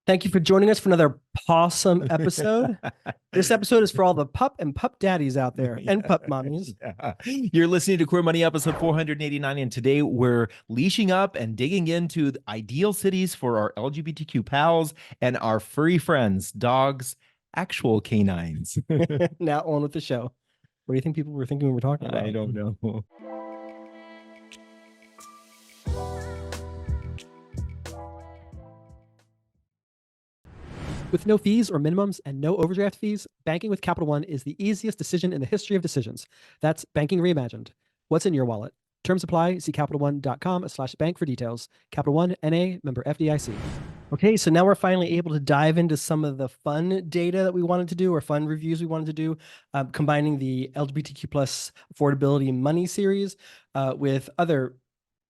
Thank you for joining us for another pawsome episode. This episode is for all the pup and pup daddies out there and pup mommies. Yeah. You're listening to Queer Money episode 489, and today we're leashing up and digging into the ideal cities for our LGBTQ pals and our furry friends, dogs, actual canines. Now on with the show. What do you think people were thinking we were talking about? I don't know. With no fees or minimums and no overdraft fees, banking with Capital One is the easiest decision in the history of decisions. That's banking reimagined. What's in your wallet? Terms apply. See CapitalOne.com/bank for details. Capital One, N.A., member FDIC. Okay, so now we're finally able to dive into some of the fun data that we wanted to do, or fun reviews we wanted to do, combining the LGBTQ plus affordability money series with other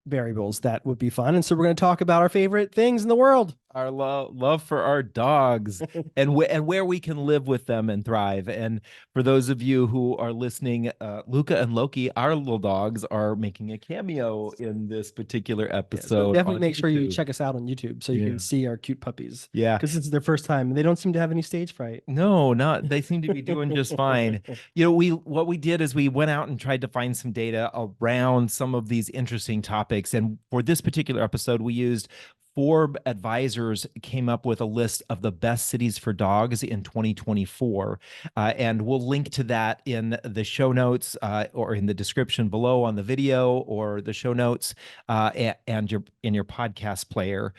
variables that would be fun. And so we're going to talk about our favorite things in the world. Our love for our dogs and where we can live with them and thrive. And for those of you who are listening, Luca and Loki, our little dogs, are making a cameo in this particular episode. So definitely make sure you check us out on YouTube so you can see our cute puppies. Yeah. Because this is their first time. They don't seem to have any stage fright. No, they seem to be doing just fine. What we did is we went out and tried to find some data around some of these interesting topics. And for this particular episode, we used Forbes Advisors came up with a list of the best cities for dogs in 2024. And we'll link to that in the show notes or in the description below on the video or the show notes and in your podcast player.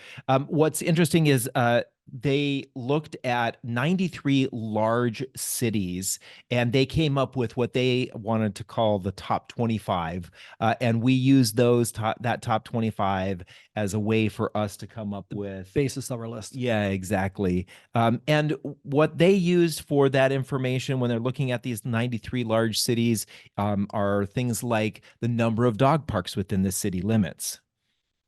What's interesting is they looked at 93 large cities and they came up with what they wanted to call the top 25. And we used that top 25 as a way for us to come up with basis of our list. Yeah, exactly. And what they used for that information when they're looking at these 93 large cities are things like the number of dog parks within the city limits.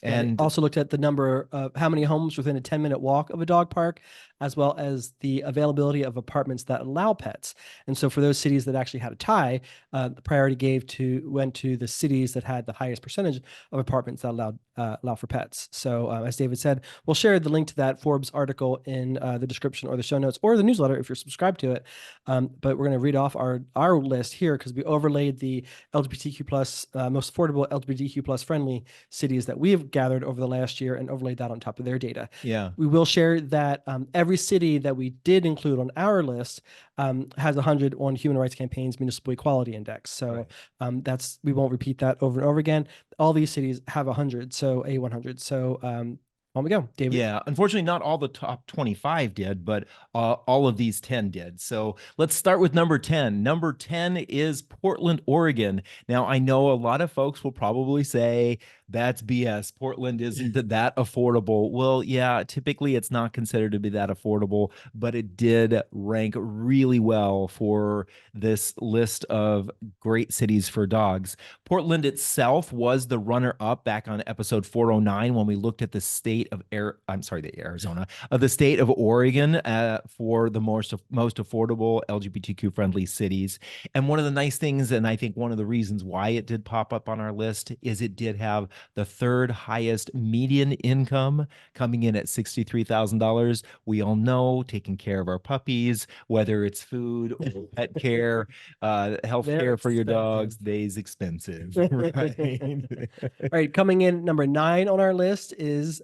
And also looked at the number of how many homes within a 10-minute walk of a dog park, as well as the availability of apartments that allow pets. And so for those cities that actually had a tie, the priority went to the cities that had the highest percentage of apartments that allow for pets. So as David said, we'll share the link to that Forbes article in the description or the show notes or the newsletter if you're subscribed to it. But we're going to read off our list here because we overlaid the LGBTQ plus most affordable LGBTQ plus friendly cities that we have gathered over the last year and overlaid that on top of their data. Yeah, we will share that every city that we did include on our list has 100 on Human Rights Campaign's Municipal Equality Index. So right. We won't repeat that over and over again. All these cities have 100, so a 100. So on we go, David. Yeah, unfortunately, not all the top 25 did, but all of these 10 did. So let's start with number 10. Number 10 is Portland, Oregon. Now, I know a lot of folks will probably say, that's BS. Portland isn't that affordable. Well, yeah, typically it's not considered to be that affordable, but it did rank really well for this list of great cities for dogs. Portland itself was the runner-up back on episode 409 when we looked at the state of the state of Oregon for the most affordable LGBTQ friendly cities. And one of the nice things, and I think one of the reasons why it did pop up on our list, is it did have the third highest median income, coming in at $63,000. We all know taking care of our puppies, whether it's food or pet care, health care for your dogs, is expensive. Right? All right, coming in number 9 on our list is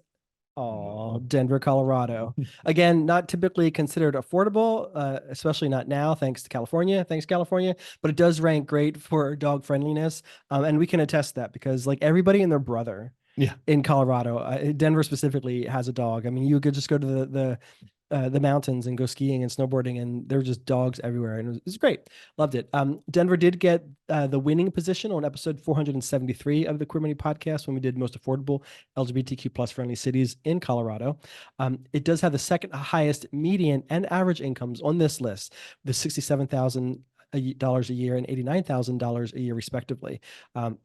Denver, Colorado. Again, not typically considered affordable, especially not now, thanks, California, but it does rank great for dog friendliness. And we can attest that because like everybody and their brother in Colorado, Denver specifically has a dog. I mean, you could just go to the mountains and go skiing and snowboarding, and there were just dogs everywhere, and it was great. Loved it. Denver did get the winning position on episode 473 of the Queer Money podcast when we did most affordable LGBTQ plus friendly cities in Colorado. It does have the second highest median and average incomes on this list, the $67,000 a year and $89,000 a year respectively.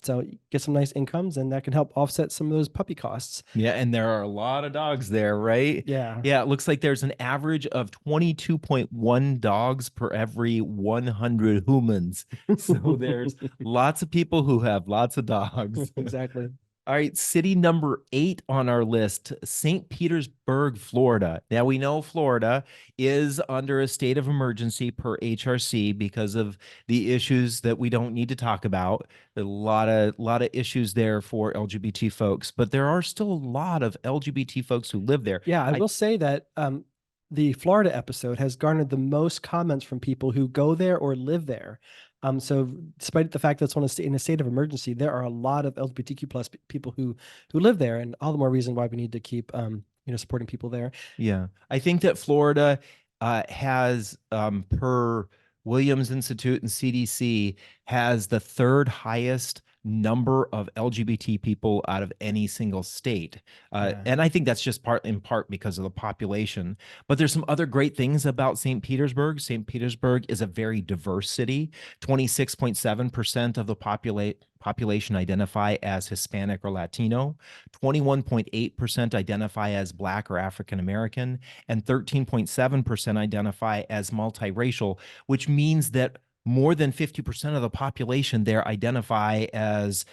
So get some nice incomes, and that can help offset some of those puppy costs. Yeah, and there are a lot of dogs there, right? Yeah. Yeah, it looks like there's an average of 22.1 dogs per every 100 humans. So there's lots of people who have lots of dogs. Exactly. All right, city number 8 on our list, St. Petersburg, Florida. Now we know Florida is under a state of emergency per HRC because of the issues that we don't need to talk about. A lot of issues there for LGBT folks, but there are still a lot of LGBT folks who live there. Yeah, I will say that the Florida episode has garnered the most comments from people who go there or live there. So despite the fact that it's in a state of emergency, there are a lot of LGBTQ plus people who live there, and all the more reason why we need to keep supporting people there. Yeah, I think that Florida has, per Williams Institute and CDC, has the third highest number of LGBT people out of any single state. Yeah. And I think that's just in part because of the population. But there's some other great things about St. Petersburg. St. Petersburg is a very diverse city. 26.7% of the population identify as Hispanic or Latino. 21.8% identify as Black or African American, and 13.7% identify as multiracial, which means that more than 50% of the population there identify as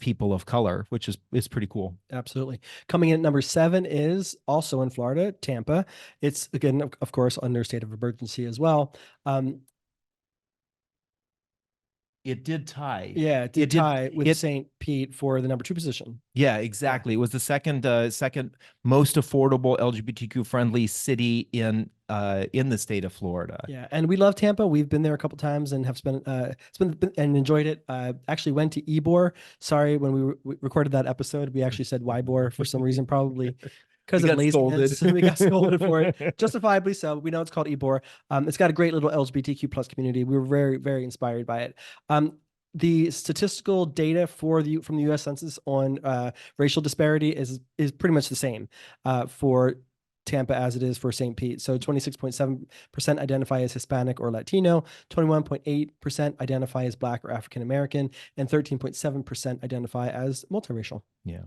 people of color, which is pretty cool. Absolutely. Coming in at number 7 is also in Florida, Tampa. It's again, of course, under state of emergency as well. It did tie. Yeah, it did tie with St. Pete for the number 2 position. Yeah, exactly. It was the second most affordable LGBTQ friendly city in the state of Florida. Yeah, and we love Tampa. We've been there a couple times and have spent and enjoyed it. Actually went to Ybor. Sorry, when we recorded that episode, we actually said Ybor for some reason, probably because of laziness. We got scolded for it, justifiably so. We know it's called Ybor. It's got a great little LGBTQ plus community. We were very, very inspired by it. The statistical data from the U.S. Census on racial disparity is pretty much the same for Tampa as it is for St. Pete. So 26.7% identify as Hispanic or Latino, 21.8% identify as Black or African American, and 13.7% identify as multiracial. Yeah.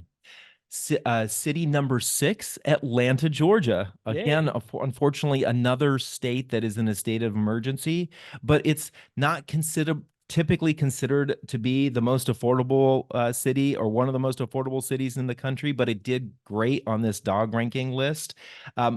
City number 6, Atlanta, Georgia. Again, unfortunately, another state that is in a state of emergency, but it's not typically considered to be the most affordable city or one of the most affordable cities in the country, but it did great on this dog ranking list.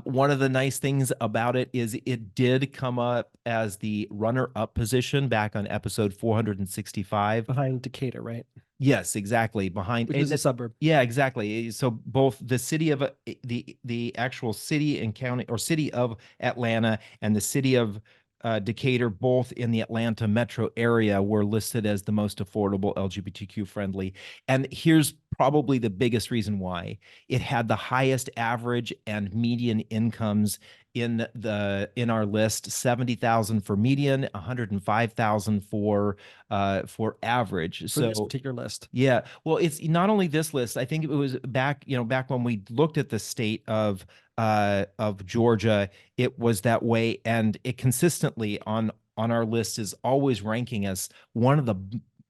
One of the nice things about it is it did come up as the runner-up position back on episode 465. Behind Decatur, right? Yes, exactly. Behind, which is a suburb. Yeah, exactly. So both the city of the actual city and county or city of Atlanta and the city of Decatur, both in the Atlanta metro area, were listed as the most affordable LGBTQ friendly. And here's probably the biggest reason why. It had the highest average and median incomes in our list: 70,000 for median, 105,000 for average. For this particular list. Yeah. Well, it's not only this list. I think it was back when we looked at the state of Georgia, it was that way, and it consistently on our list is always ranking as one of the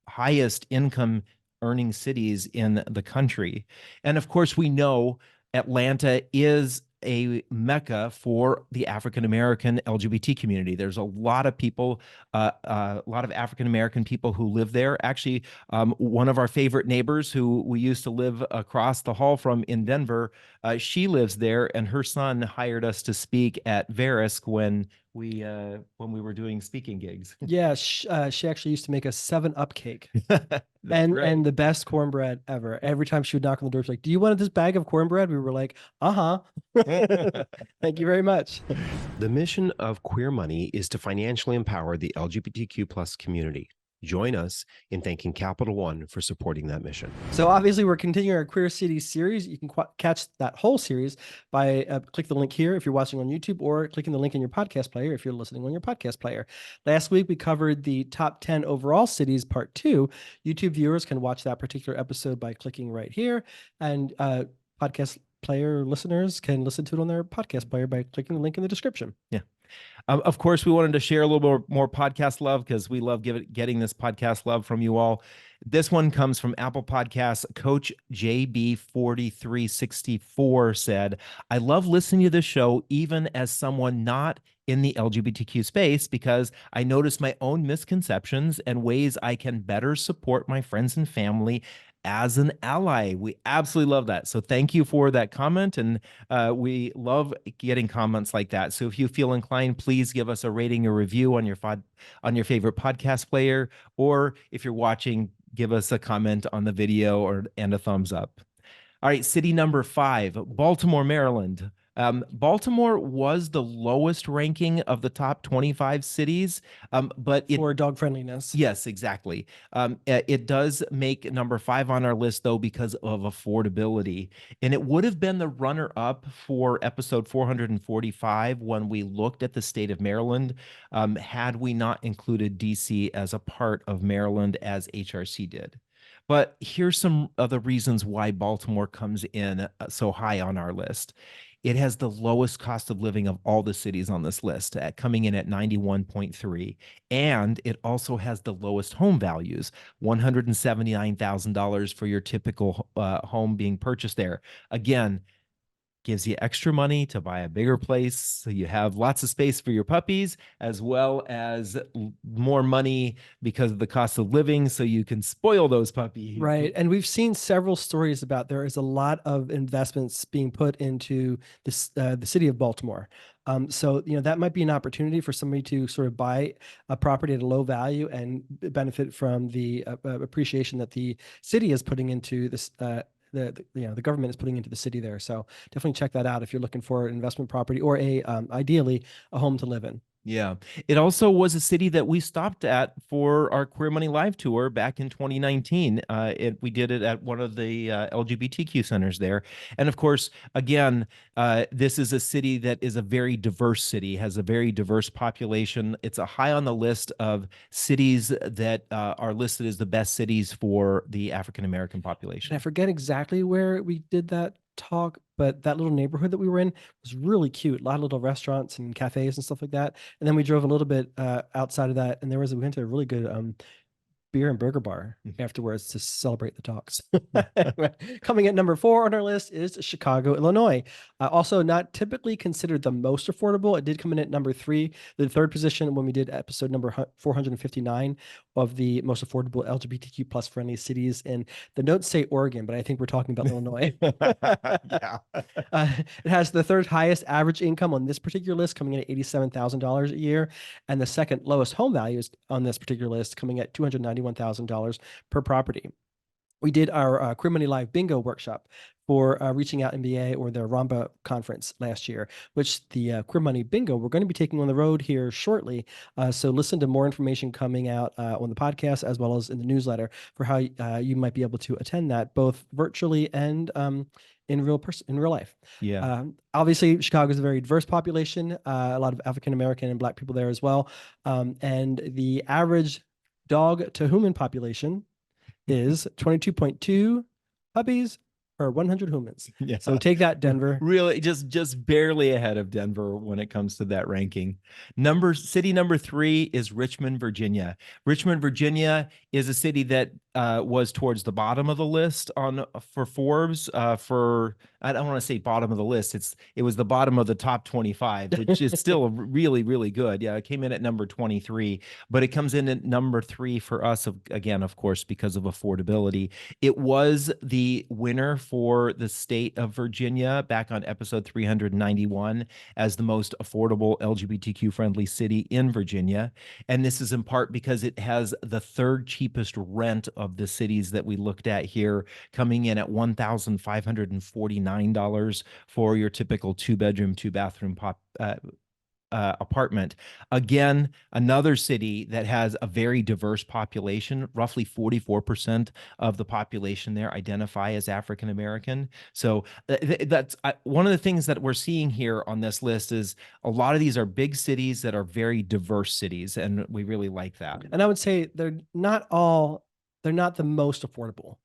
highest income earning cities in the country. And of course, we know Atlanta is a mecca for the African American LGBT community. There's a lot of people, a lot of African American people who live there. Actually, one of our favorite neighbors who we used to live across the hall from in Denver, she lives there, and her son hired us to speak at Verisk when we were doing speaking gigs. Yeah, she actually used to make a 7-Up cake. and the best cornbread ever. Every time she would knock on the door, she's like, "Do you want this bag of cornbread?" We were like, "Uh-huh." Thank you very much. The mission of Queer Money is to financially empower the LGBTQ plus community. Join us in thanking Capital One for supporting that mission. So obviously we're continuing our Queer City series. You can catch that whole series by click the link here if you're watching on YouTube, or clicking the link in your podcast player if you're listening on your podcast player. Last week we covered the top 10 overall cities, part 2. YouTube viewers can watch that particular episode by clicking right here, and podcast player listeners can listen to it on their podcast player by clicking the link in the description. Yeah. Of course, we wanted to share a little more podcast love because we love getting this podcast love from you all. This one comes from Apple Podcasts. Coach JB4364 said, "I love listening to this show even as someone not in the LGBTQ space, because I notice my own misconceptions and ways I can better support my friends and family as an ally. We absolutely love that. So thank you for that comment. And we love getting comments like that. So if you feel inclined, please give us a rating or review on your favorite podcast player, or if you're watching, give us a comment on the video and a thumbs up. All right, city number 5, Baltimore, Maryland. Baltimore was the lowest ranking of the top 25 cities, but it, For dog friendliness. yes, exactly. It does make number 5 on our list, though, because of affordability. And it would have been the runner-up for episode 445 when we looked at the state of Maryland, had we not included DC as a part of Maryland as HRC did. But here's some of the reasons why Baltimore comes in so high on our list. It has the lowest cost of living of all the cities on this list, coming in at 91.3. And it also has the lowest home values, $179,000 for your typical home being purchased there. Again, gives you extra money to buy a bigger place, so you have lots of space for your puppies, as well as more money because of the cost of living, so you can spoil those puppies. Right. And we've seen several stories about there is a lot of investments being put into this, the city of Baltimore. So, that might be an opportunity for somebody to sort of buy a property at a low value and benefit from the appreciation that the city is putting into this. The government is putting into the city there. So definitely check that out if you're looking for an investment property or ideally a home to live in. Yeah. It also was a city that we stopped at for our Queer Money Live tour back in 2019. We did it at one of the LGBTQ centers there. And of course, again, this is a city that is a very diverse city, has a very diverse population. It's a high on the list of cities that are listed as the best cities for the African-American population. And I forget exactly where we did that talk, but that little neighborhood that we were in was really cute. A lot of little restaurants and cafes and stuff like that. And then we drove a little bit outside of that, and we went to a really good beer and burger bar afterwards to celebrate the talks. Coming at number 4 on our list is Chicago, Illinois. Also not typically considered the most affordable. It did come in at number 3, the third position when we did episode number 459 of the most affordable LGBTQ plus friendly cities. And the notes say Oregon, but I think we're talking about Illinois. Yeah. It has the third highest average income on this particular list, coming in at $87,000 a year, and the second lowest home values on this particular list, coming at $291,000 per property. We did our Queer Money Live bingo workshop for Reaching Out MBA, or the RAMBA conference last year, which the Queer Money bingo we're going to be taking on the road here shortly. So listen to more information coming out on the podcast as well as in the newsletter for how you might be able to attend that both virtually and in real life. Yeah. Obviously, Chicago is a very diverse population, a lot of African American and Black people there as well. And the average dog to human population is 22.2 puppies per 100 humans. Yeah. So take that, Denver. Really, just barely ahead of Denver when it comes to that ranking. City number 3 is Richmond, Virginia. Richmond, Virginia is a city that was towards the bottom of the list for Forbes. I don't want to say bottom of the list. It was the bottom of the top 25, which is still really, really good. Yeah, it came in at number 23, but it comes in at number 3 for us, again, of course, because of affordability. It was the winner for the state of Virginia back on episode 391 as the most affordable LGBTQ friendly city in Virginia. And this is in part because it has the third cheapest rent of the cities that we looked at here, coming in at $1,549 for your typical 2-bedroom, 2-bathroom apartment. Again, another city that has a very diverse population. Roughly 44% of the population there identify as African American. So that's one of the things that we're seeing here on this list is a lot of these are big cities that are very diverse cities, and we really like that. And I would say they're not the most affordable.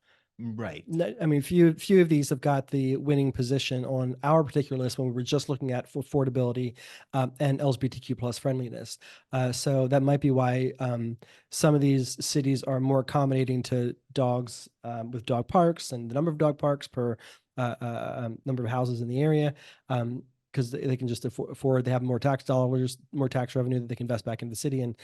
Right. I mean, few of these have got the winning position on our particular list when we were just looking at affordability and LGBTQ plus friendliness. So that might be why some of these cities are more accommodating to dogs with dog parks and the number of dog parks per number of houses in the area. because they can just afford, they have more tax dollars, more tax revenue that they can invest back in the city and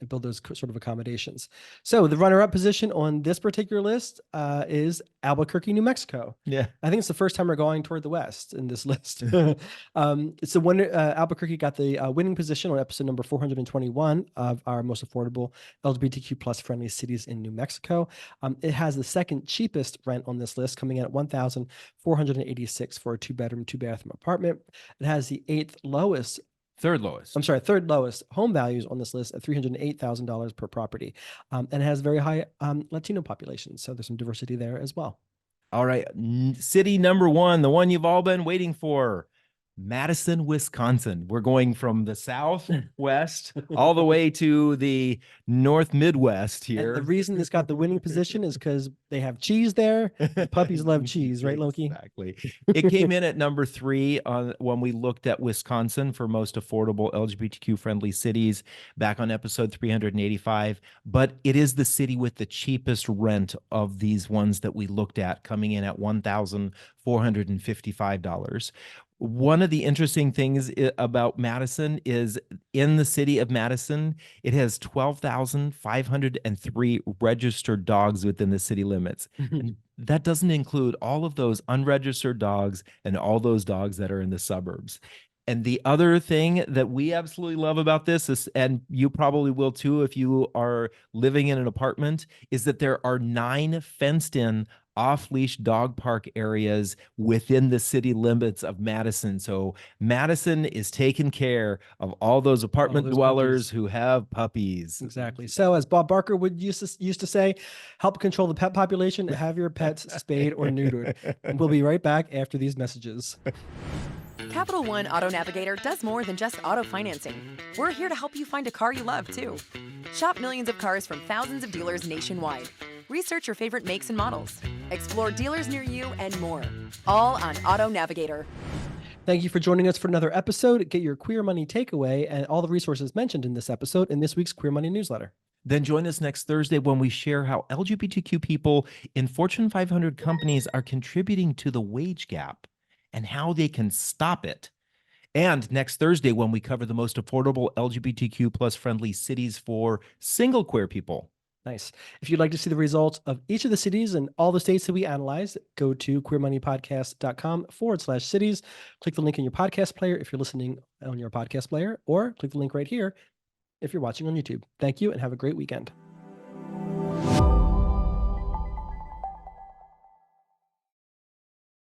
build those sort of accommodations. So the runner-up position on this particular list is Albuquerque, New Mexico. Yeah. I think it's the first time we're going toward the west in this list. It's the one, Albuquerque got the winning position on episode number 421 of our most affordable LGBTQ plus friendly cities in New Mexico. It has the second cheapest rent on this list, coming in at $1,486 for a 2-bedroom, 2-bathroom apartment. It has the third lowest home values on this list at $308,000 per property. And it has very high Latino population. So there's some diversity there as well. All right. City number 1, the one you've all been waiting for, Madison, Wisconsin. We're going from the southwest all the way to the north Midwest here. And the reason this got the winning position is because they have cheese there. The puppies love cheese, right, Loki? Exactly. It came in at number 3 when we looked at Wisconsin for most affordable LGBTQ friendly cities back on episode 385. But it is the city with the cheapest rent of these ones that we looked at, coming in at $1,455. One of the interesting things about Madison is in the city of Madison, it has 12,503 registered dogs within the city limits. And that doesn't include all of those unregistered dogs and all those dogs that are in the suburbs. And the other thing that we absolutely love about this is, and you probably will too if you are living in an apartment, is that there are 9 fenced-in off-leash dog park areas within the city limits of Madison. So Madison is taking care of all those apartment dwellers who have puppies. Exactly. So as Bob Barker would used to say, help control the pet population and have your pets spayed or neutered. And we'll be right back after these messages. Capital One Auto Navigator does more than just auto financing. We're here to help you find a car you love, too. Shop millions of cars from thousands of dealers nationwide. Research your favorite makes and models. Explore dealers near you and more. All on Auto Navigator. Thank you for joining us for another episode. Get your Queer Money takeaway and all the resources mentioned in this episode in this week's Queer Money newsletter. Then join us next Thursday when we share how LGBTQ people in Fortune 500 companies are contributing to the wage gap and how they can stop it. And next Thursday when we cover the most affordable LGBTQ plus friendly cities for single queer people. Nice. If you'd like to see the results of each of the cities and all the states that we analyzed, go to queermoneypodcast.com/cities. Click the link in your podcast player if you're listening on your podcast player, or click the link right here if you're watching on YouTube. Thank you and have a great weekend.